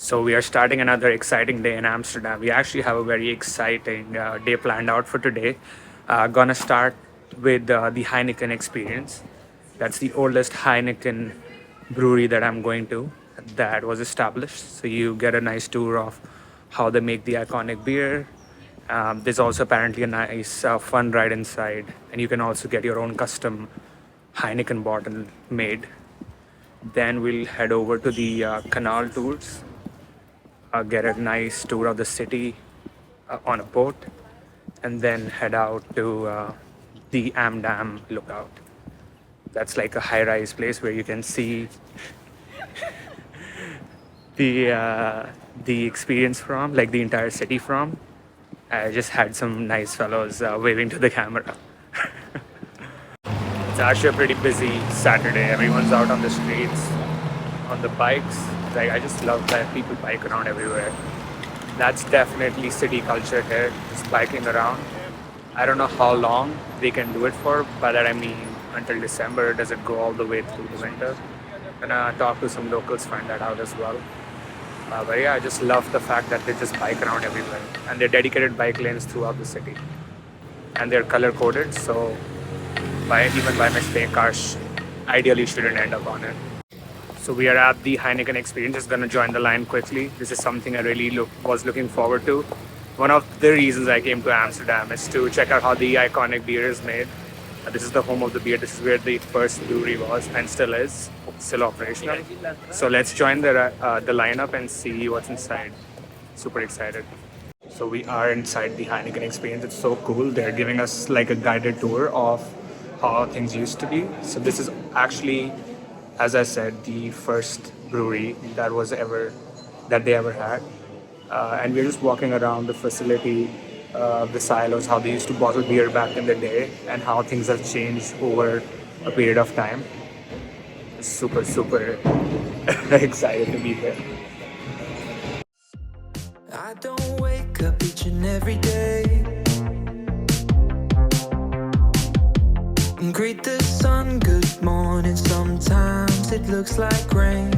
So we are starting another exciting day in Amsterdam. We actually have a very exciting day planned out for today. Gonna start with the Heineken Experience. That's the oldest Heineken brewery that I'm going to that was established. So you get a nice tour of how they make the iconic beer. There's also apparently a nice fun ride inside, and you can also get your own custom Heineken bottle made. Then we'll head over to the Canal Tours, get a nice tour of the city on a boat, and then head out to the Amsterdam lookout. That's like a high-rise place where you can see the experience from, like the entire city from. I just had some nice fellows waving to the camera. It's actually a pretty busy Saturday. Everyone's out on the streets, on the bikes. Like, I just love that people bike around everywhere. That's definitely city culture here, just biking around. I don't know how long they can do it for, by that I mean until December. Does it go all the way through the winter? Gonna talk to some locals, find that out as well. But yeah, I just love the fact that they just bike around everywhere, and they're dedicated bike lanes throughout the city, and they're color coded, so even by mistake, cars ideally shouldn't end up on it. So we are at the Heineken Experience. Just gonna join the line quickly. This is something I really was looking forward to. One of the reasons I came to Amsterdam is to check out how the iconic beer is made. This is the home of the beer. This is where the first brewery was and still is, still operational. So let's join the lineup and see what's inside. Super excited. So we are inside the Heineken Experience. It's so cool. They're giving us like a guided tour of how things used to be. So this is actually, as I said, the first brewery that they ever had. And we're just walking around the facility, the silos, how they used to bottle beer back in the day, and how things have changed over a period of time. Super, super excited to be here. I don't wake up each and every day and greet the sun good morning. Sometimes it looks like rain,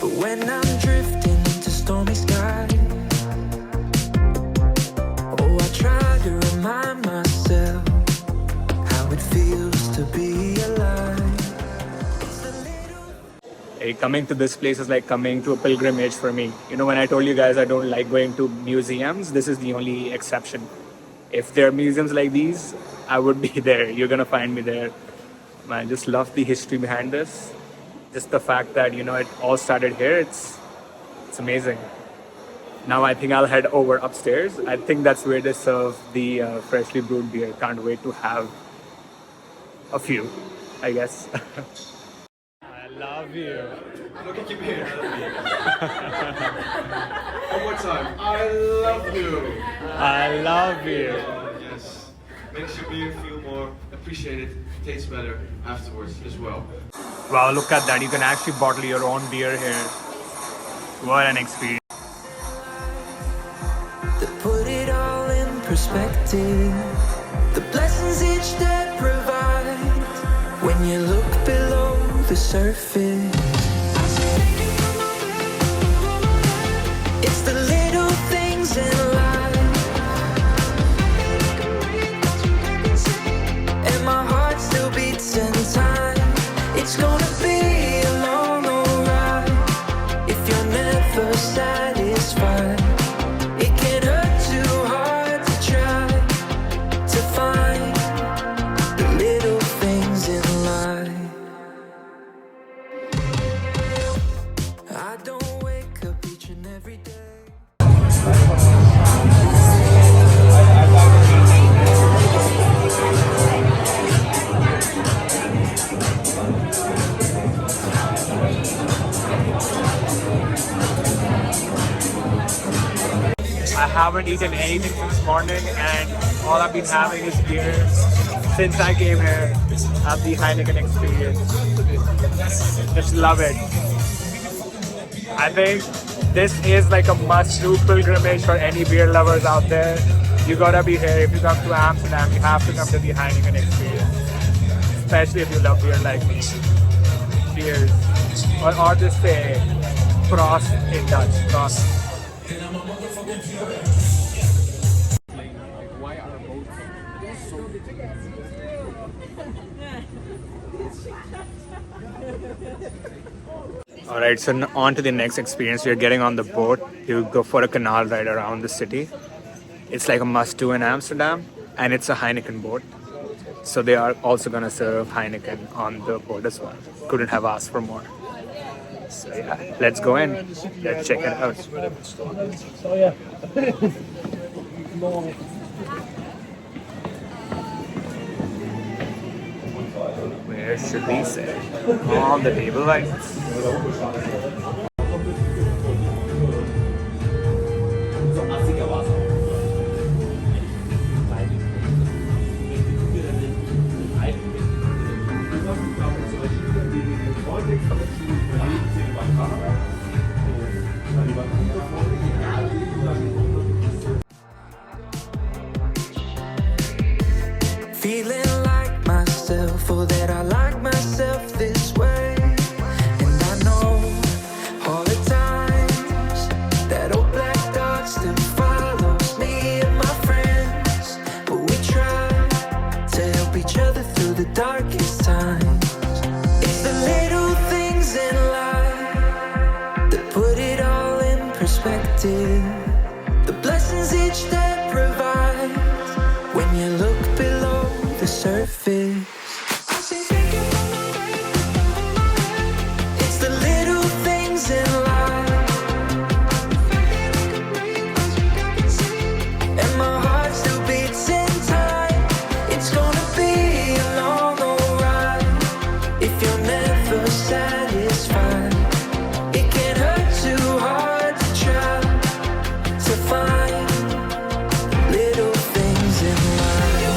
but when I'm drifting into stormy skies, oh, I try to remind myself how it feels to be alive. Hey, coming to this place is like coming to a pilgrimage for me. You know, when I told you guys I don't like going to museums, this is the only exception. If there are museums like these, I would be there. You're gonna find me there. Man, I just love the history behind this. Just the fact that, you know, it all started here, it's amazing. Now I think I'll head over upstairs. I think that's where they serve the freshly brewed beer. Can't wait to have a few, I guess. I love you. Look at your beer. One more time. I love you. I love you. Yes. Makes your beer feel more appreciated, tastes better afterwards as well. Wow, look at that. You can actually bottle your own beer here. What an experience. To put it all in perspective, the blessings each day provides when you look below the surface. It's the little things in life, and my heart still beats in time. It's gonna be a long ride if you're never satisfied. It can hurt too hard to try to find the little things in life. I don't wake up each and every day. I haven't eaten anything since morning, and all I've been having is beer since I came here at the Heineken Experience. Just love it. I think this is like a must-do pilgrimage for any beer lovers out there. You gotta be here. If you come to Amsterdam, you have to come to the Heineken Experience. Especially if you love beer like me. Cheers. Or just say Frost in Dutch. Frost. Why are boats so Alright, so on to the next experience. We are getting on the boat to go for a canal ride around the city. It's like a must-do in Amsterdam, and it's a Heineken boat. So they are also gonna serve Heineken on the boat as well. Couldn't have asked for more. So yeah, let's go in. Let's check it out. Where should we sit? On the table lights. Feeling like myself, or that I like myself this way. And I know all the times that old black dog still follows me and my friends. But we try to help each other through the darkest times. It's the little things in life that put it all in perspective. The blessings each day provides when you look below the surface. It's the little things in life, and my heart still beats in time. It's gonna be a long old ride if you're never satisfied. It can't hurt too hard to try to find little things in life.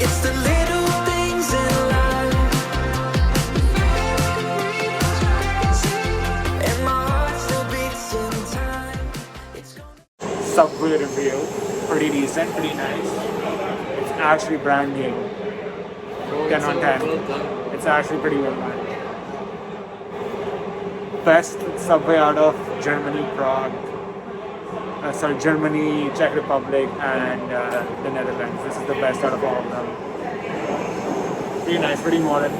It's the little things in life, and my heart still beats in time. It's gonna Subway review. Pretty decent, pretty nice. It's actually brand new. 10 on 10. It's actually pretty well done. Best subway out of Germany, Prague. Germany, Czech Republic, and the Netherlands. This is the best out of all of them. Pretty nice, pretty modern.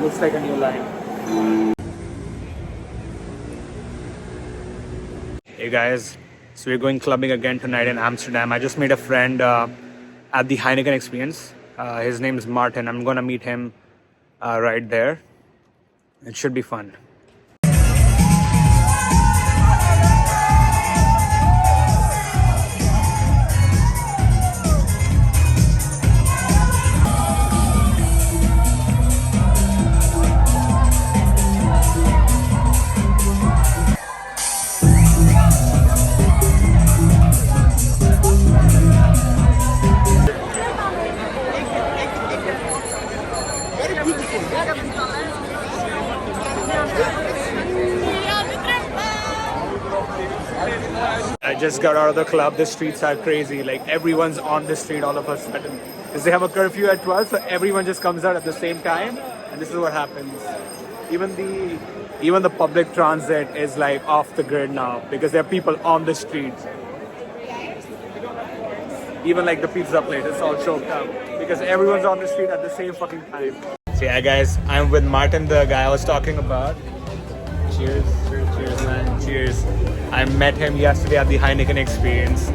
Looks like a new line. Hey guys, so we're going clubbing again tonight in Amsterdam. I just made a friend at the Heineken Experience. His name is Martin. I'm gonna meet him right there. It should be fun. I just got out of the club. The streets are crazy. Like everyone's on the street all of a sudden. Because they have a curfew at 12, so everyone just comes out at the same time, and this is what happens. Even the public transit is like off the grid now because there are people on the streets. Even like the pizza place, it's all choked up because everyone's on the street at the same fucking time. So yeah, guys, I'm with Martin, the guy I was talking about. Cheers, cheers, man, cheers. I met him yesterday at the Heineken Experience.